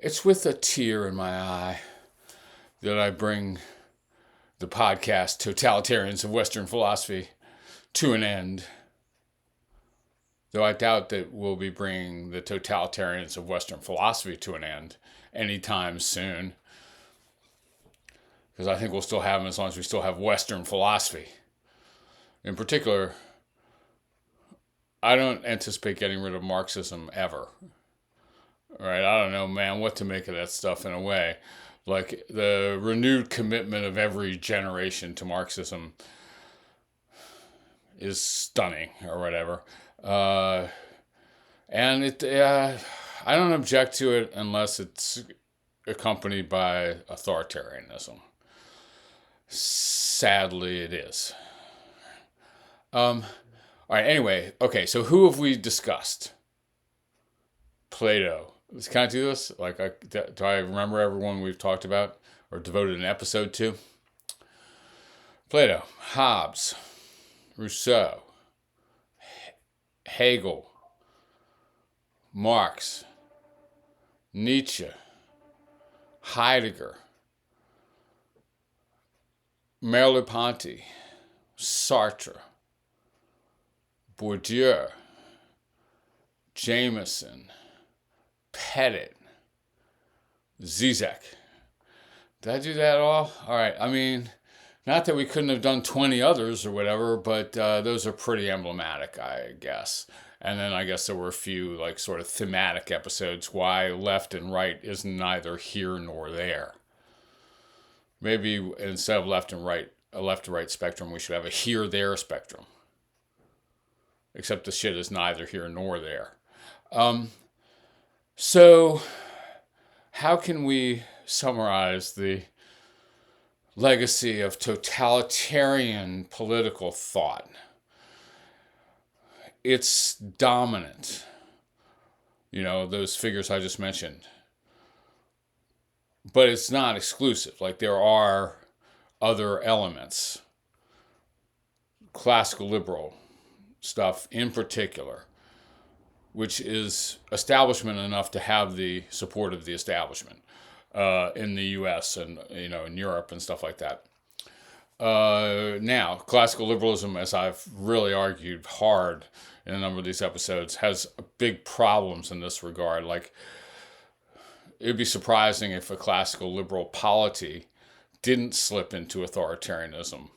It's with a tear in my eye that I bring the podcast Totalitarians of Western Philosophy to an end. Though I doubt that we'll be bringing the totalitarians of Western philosophy to an end anytime soon. Because I think we'll still have them as long as we still have Western philosophy. In particular, I don't anticipate getting rid of Marxism ever. All right, I don't know, man, what to make of that stuff in a way. Like the renewed commitment of every generation to Marxism is stunning or whatever. And I don't object to it unless it's accompanied by authoritarianism. Sadly, it is. All right, anyway, okay, so who have we discussed? Plato. Can I do this? Do I remember everyone we've talked about or devoted an episode to? Plato, Hobbes, Rousseau, Hegel, Marx, Nietzsche, Heidegger, Merleau-Ponty, Sartre, Bourdieu, Jameson, Pettit, Zizek. Did I do that all? All right. I mean, not that we couldn't have done 20 others or whatever, but those are pretty emblematic, I guess. And then I guess there were a few like sort of thematic episodes why left and right is neither here nor there. Maybe instead of left and right, a left to right spectrum, we should have a here-there spectrum. Except the shit is neither here nor there. So, how can we summarize the legacy of totalitarian political thought? It's dominant. You know, those figures I just mentioned. But it's not exclusive. Like, there are other elements. Classical liberal stuff in particular, which is establishment enough to have the support of the establishment in the U.S. and in Europe and stuff like that. Now, classical liberalism, as I've really argued hard in a number of these episodes, has big problems in this regard. Like, it would be surprising if a classical liberal polity didn't slip into authoritarianism.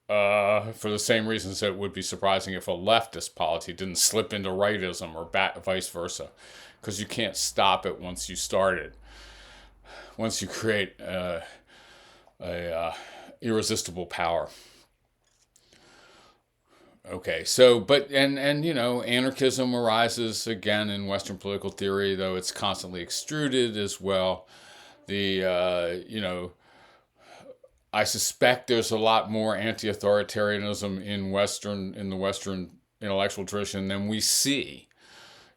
For the same reasons that it would be surprising if a leftist polity didn't slip into rightism or vice versa. Because you can't stop it once you start it. Once you create a irresistible power. Okay, so, but, and anarchism arises again in Western political theory, though it's constantly extruded as well. I suspect there's a lot more anti-authoritarianism in the Western intellectual tradition than we see.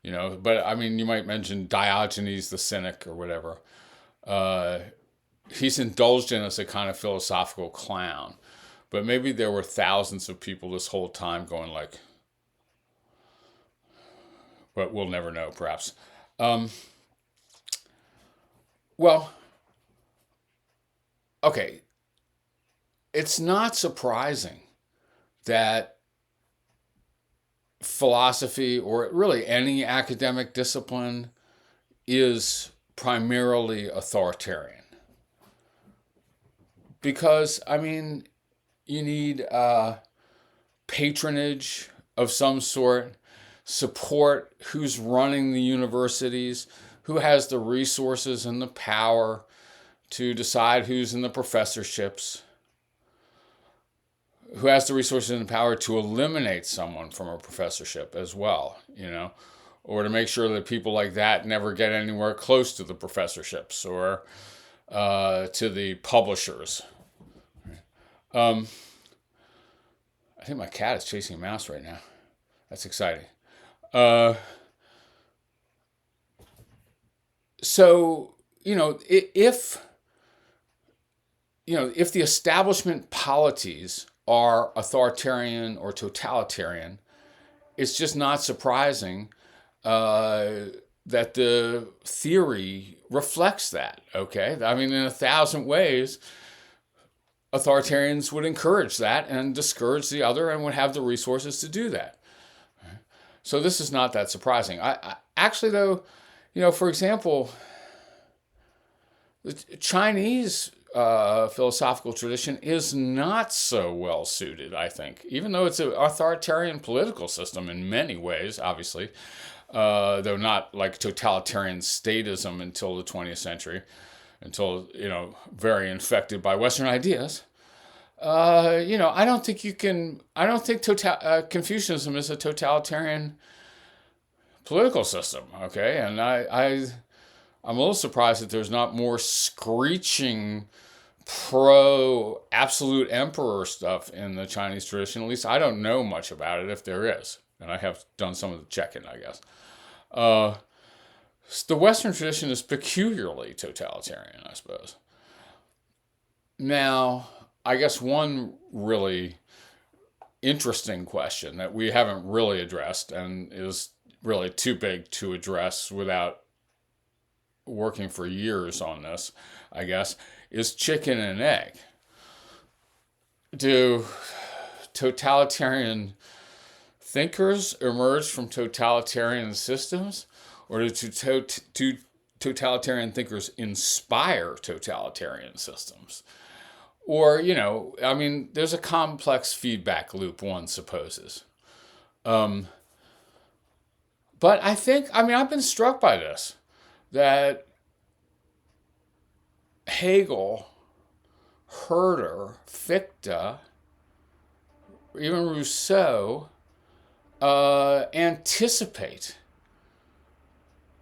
But I mean, you might mention Diogenes the Cynic or whatever. He's indulged in as a kind of philosophical clown. But maybe there were thousands of people this whole time going like, but we'll never know, perhaps. Well, okay. It's not surprising that philosophy, or really any academic discipline, is primarily authoritarian. Because, I mean, you need patronage of some sort, support, who's running the universities, who has the resources and the power to decide who's in the professorships, who has the resources and the power to eliminate someone from a professorship as well, or to make sure that people like that never get anywhere close to the professorships or to the publishers. I think my cat is chasing a mouse right now. That's exciting. So, if the establishment polities are authoritarian or totalitarian, it's just not surprising that that the theory reflects that, okay? I mean, in 1,000 ways, authoritarians would encourage that and discourage the other and would have the resources to do that. So this is not that surprising. I actually, though, for example, the Chinese philosophical tradition is not so well suited, I think, even though it's an authoritarian political system in many ways, obviously, though not like totalitarian statism until the 20th century, until, very infected by Western ideas. I don't think Confucianism is a totalitarian political system, okay? And I'm a little surprised that there's not more screeching pro-absolute emperor stuff in the Chinese tradition. At least I don't know much about it, if there is. And I have done some of the checking, I guess. The Western tradition is peculiarly totalitarian, I suppose. Now, I guess one really interesting question that we haven't really addressed and is really too big to address without working for years on this, I guess, is chicken and egg. Do totalitarian thinkers emerge from totalitarian systems, or do totalitarian thinkers inspire totalitarian systems? Or, there's a complex feedback loop, one supposes. But I think, I've been struck by this, that Hegel, Herder, Fichte, even Rousseau anticipate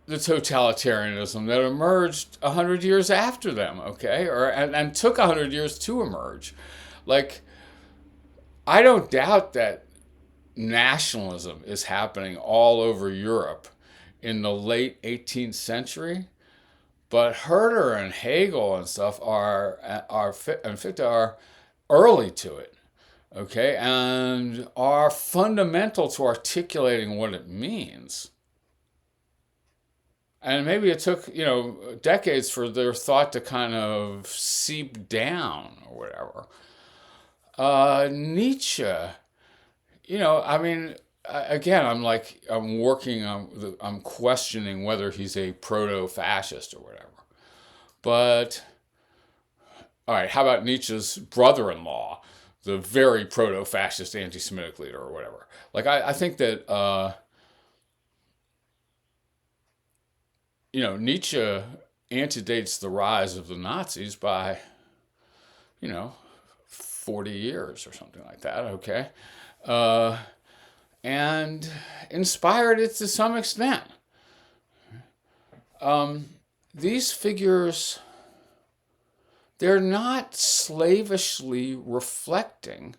the totalitarianism that emerged 100 years after them, okay? And took 100 years to emerge. Like, I don't doubt that nationalism is happening all over Europe in the late 18th century, but Herder and Hegel and stuff and Fichte are early to it, okay? And are fundamental to articulating what it means. And maybe it took, decades for their thought to kind of seep down or whatever. Nietzsche, again, I'm questioning whether he's a proto-fascist or whatever. But, all right, how about Nietzsche's brother-in-law, the very proto-fascist anti-Semitic leader or whatever? Like, I think that... Nietzsche antedates the rise of the Nazis by, 40 years or something like that, okay? And inspired it to some extent. These figures, they're not slavishly reflecting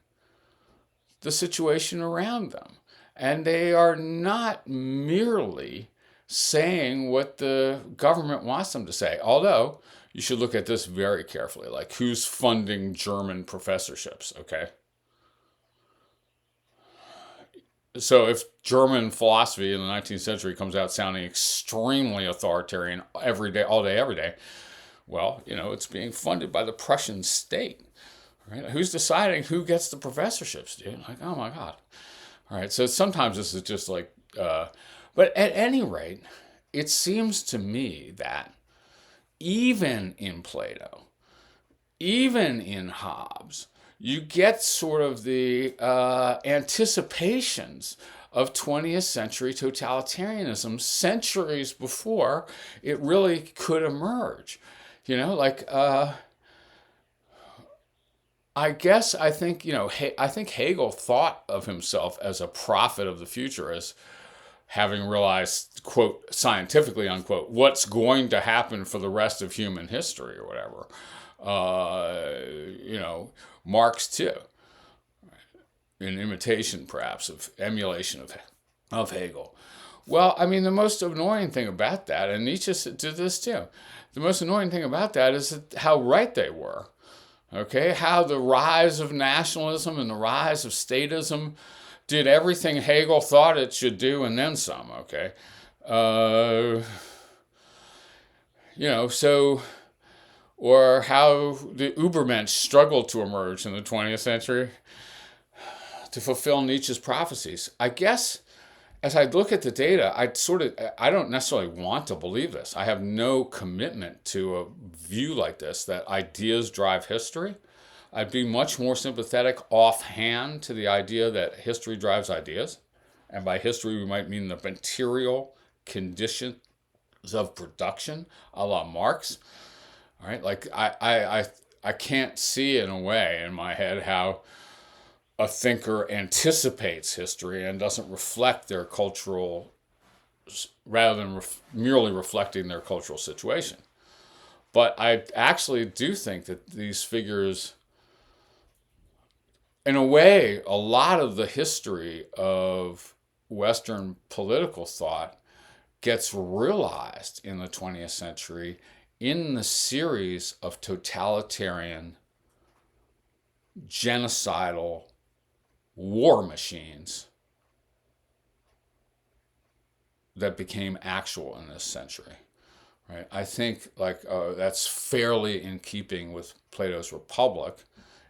the situation around them. And they are not merely saying what the government wants them to say. Although, you should look at this very carefully. Like, who's funding German professorships, okay? So if German philosophy in the 19th century comes out sounding extremely authoritarian every day, all day, every day, well, it's being funded by the Prussian state. Right? Who's deciding who gets the professorships, dude? Like, oh my God. All right, so sometimes this is just like... But at any rate, it seems to me that even in Plato, even in Hobbes, you get sort of the anticipations of 20th century totalitarianism centuries before it really could emerge. I think Hegel thought of himself as a prophet of the future, as having realized, quote, scientifically, unquote, what's going to happen for the rest of human history or whatever. Marx too, in imitation perhaps of emulation of Hegel. Well, the most annoying thing about that, and Nietzsche did this too, the most annoying thing about that is how right they were. Okay, how the rise of nationalism and the rise of statism did everything Hegel thought it should do and then some, okay? Uh, so, or how the Ubermensch struggled to emerge in the 20th century to fulfill Nietzsche's prophecies. I guess as I look at the data, I don't necessarily want to believe this. I have no commitment to a view like this, that ideas drive history. I'd be much more sympathetic offhand to the idea that history drives ideas. And by history, we might mean the material conditions of production, a la Marx. All right, like I can't see in a way in my head how a thinker anticipates history and doesn't reflect their cultural, rather than merely reflecting their cultural situation. But I actually do think that these figures, in a way, a lot of the history of Western political thought gets realized in the 20th century in the series of totalitarian, genocidal war machines that became actual in this century. Right? I think that's fairly in keeping with Plato's Republic.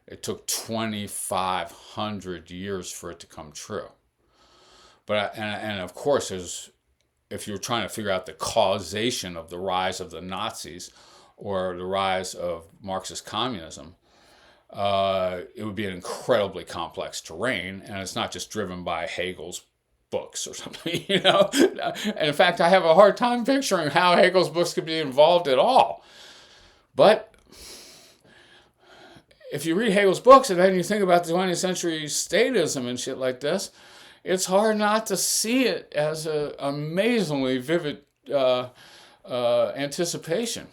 It took 2,500 years for it to come true. But and of course, if you're trying to figure out the causation of the rise of the Nazis or the rise of Marxist communism, it would be an incredibly complex terrain, and it's not just driven by Hegel's books or something, And in fact, I have a hard time picturing how Hegel's books could be involved at all. But if you read Hegel's books and then you think about the 20th century statism and shit like this, it's hard not to see it as an amazingly vivid anticipation.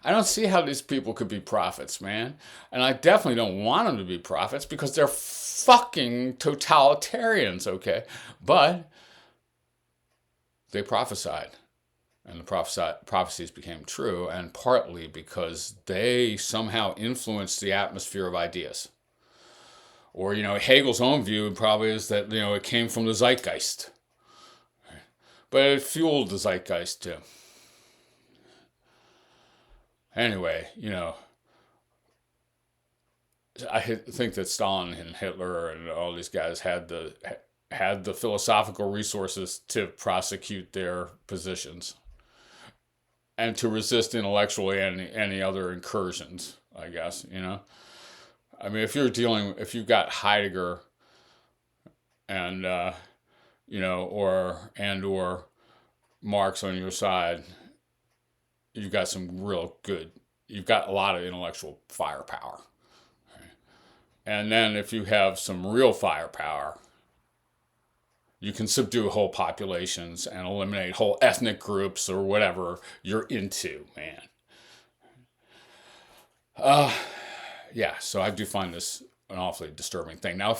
I don't see how these people could be prophets, man. And I definitely don't want them to be prophets because they're fucking totalitarians, okay? But they prophesied. And the prophecies became true, and partly because they somehow influenced the atmosphere of ideas. Or, Hegel's own view probably is that, it came from the zeitgeist. But it fueled the zeitgeist too. Anyway, I think that Stalin and Hitler and all these guys had the philosophical resources to prosecute their positions and to resist intellectually any other incursions, I guess, I mean, if you've got Heidegger and, or Marx on your side, you've got you've got a lot of intellectual firepower. And then if you have some real firepower, you can subdue whole populations and eliminate whole ethnic groups or whatever you're into, man. Yeah, so I do find this an awfully disturbing thing. Now,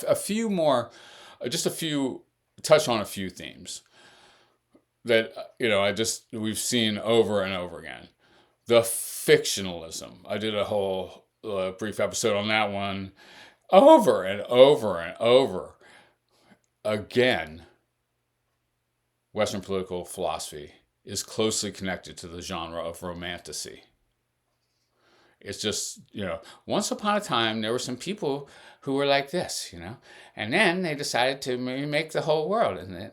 touch on a few themes that, we've seen over and over again. The fictionalism. I did a whole brief episode on that one over and over and over again. Western political philosophy is closely connected to the genre of romantasy. It's just, once upon a time, there were some people who were like this, and then they decided to make the whole world. And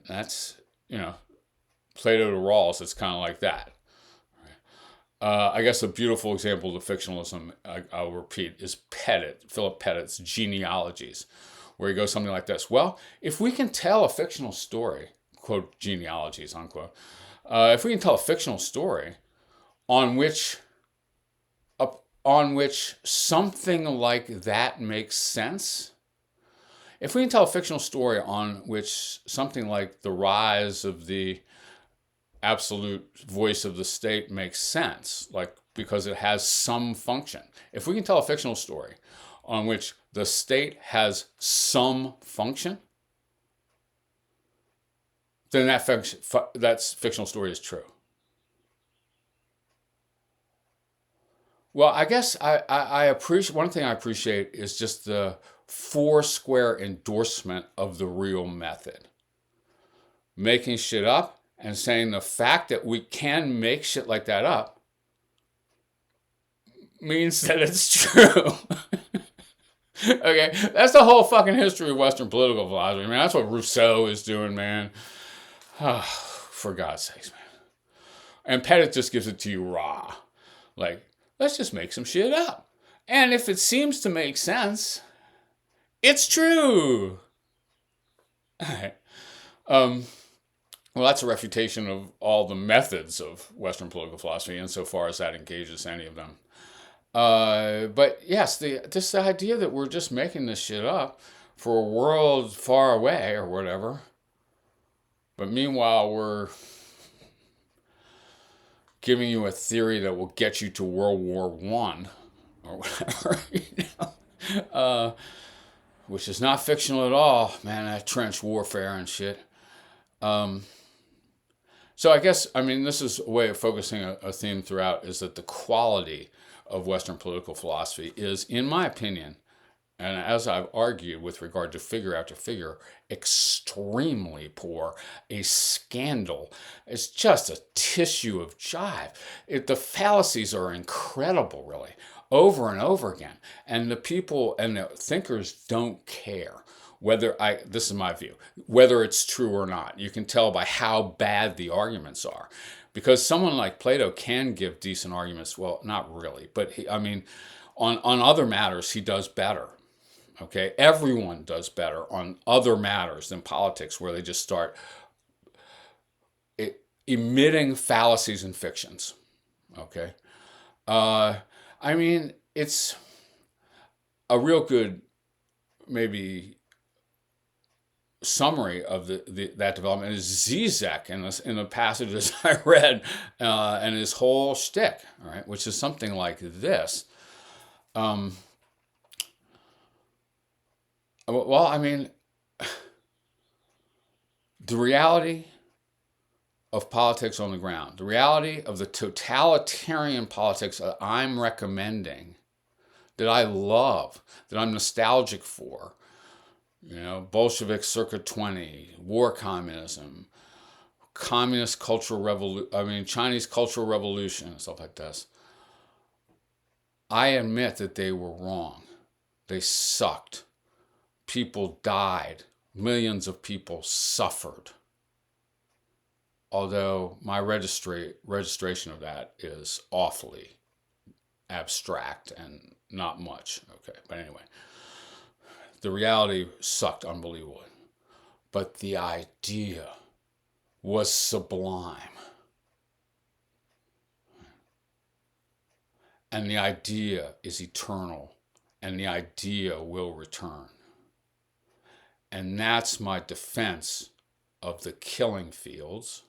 that's, Plato to Rawls, it's kind of like that. I guess a beautiful example of fictionalism, I'll repeat, is Philip Pettit's Genealogies, where he goes something like this. Well, if we can tell a fictional story, quote, genealogies, unquote, if we can tell a fictional story on which something like that makes sense, if we can tell a fictional story on which something like the rise of the absolute voice of the state makes sense, like because it has some function, if we can tell a fictional story on which the state has some function, then that fictional story is true. Well, I guess I appreciate, one thing I appreciate is just the four-square endorsement of the real method. making shit up and saying the fact that we can make shit like that up means that it's true. Okay, that's the whole fucking history of Western political philosophy, man. That's what Rousseau is doing, man. Oh, for God's sakes, man. And Pettit just gives it to you raw. Like, let's just make some shit up. And if it seems to make sense, it's true. All right. Well, that's a refutation of all the methods of Western political philosophy, insofar as that engages any of them. But yes, this idea that we're just making this shit up for a world far away or whatever, but meanwhile we're giving you a theory that will get you to World War I or whatever, which is not fictional at all, man. That trench warfare and shit. So I guess, this is a way of focusing a theme throughout, is that the quality of Western political philosophy is, in my opinion, and as I've argued with regard to figure after figure, extremely poor, a scandal. It's just a tissue of jive. The fallacies are incredible, really, over and over again. And the people and the thinkers don't care this is my view, whether it's true or not. You can tell by how bad the arguments are. Because someone like Plato can give decent arguments. Well, not really, but on other matters, he does better. Okay, everyone does better on other matters than politics, where they just start emitting fallacies and fictions. Okay, it's a real good, maybe, summary of that development is Zizek in the passages I read, and his whole shtick, all right, which is something like this. The reality of politics on the ground, the reality of the totalitarian politics that I'm recommending, that I love, that I'm nostalgic for, Bolshevik circa 20, war communism, communist cultural revolution, Chinese cultural revolution, and stuff like this. I admit that they were wrong. They sucked. People died. Millions of people suffered. Although my registration of that is awfully abstract and not much. Okay, but anyway. The reality sucked unbelievably. But the idea was sublime. And the idea is eternal. And the idea will return. And that's my defense of the killing fields.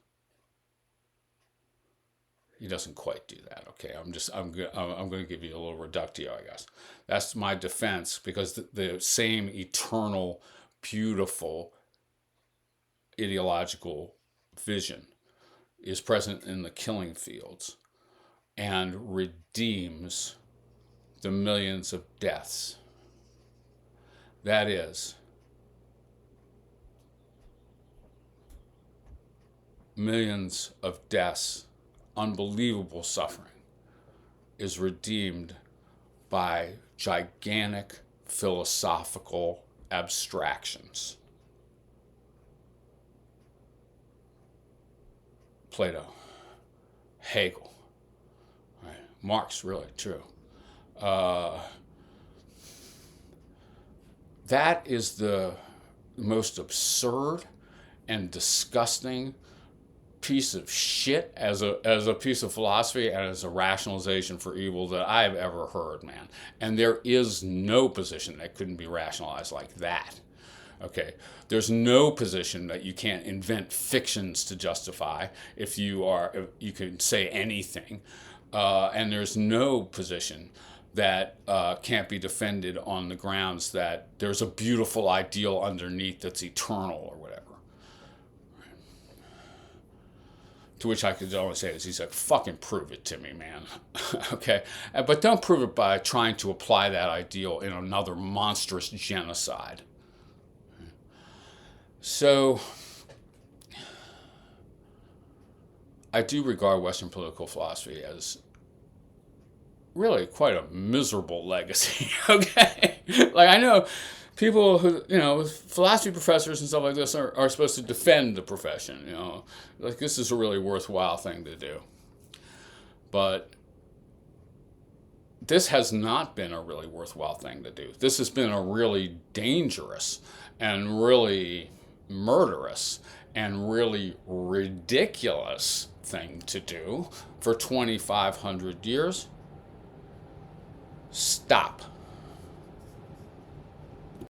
He doesn't quite do that. Okay, I'm going to give you a little reductio, I guess. That's my defense, because the same eternal, beautiful, ideological vision is present in the killing fields and redeems the millions of deaths. That is, millions of deaths, unbelievable suffering, is redeemed by gigantic philosophical abstractions. Plato, Hegel, right? Marx, really, true. That is the most absurd and disgusting piece of shit as a piece of philosophy and as a rationalization for evil that I've ever heard, man. And there is no position that couldn't be rationalized like that. Okay, there's no position that you can't invent fictions to justify if you can say anything, and there's no position that can't be defended on the grounds that there's a beautiful ideal underneath that's eternal or whatever. To which I could only say is, he's like, fucking prove it to me, man. Okay? But don't prove it by trying to apply that ideal in another monstrous genocide. So, I do regard Western political philosophy as really quite a miserable legacy. Okay, like I know people who, philosophy professors and stuff like this are supposed to defend the profession. Like this is a really worthwhile thing to do, but this has not been a really worthwhile thing to do. This has been a really dangerous and really murderous and really ridiculous thing to do for 2,500 years. Stop.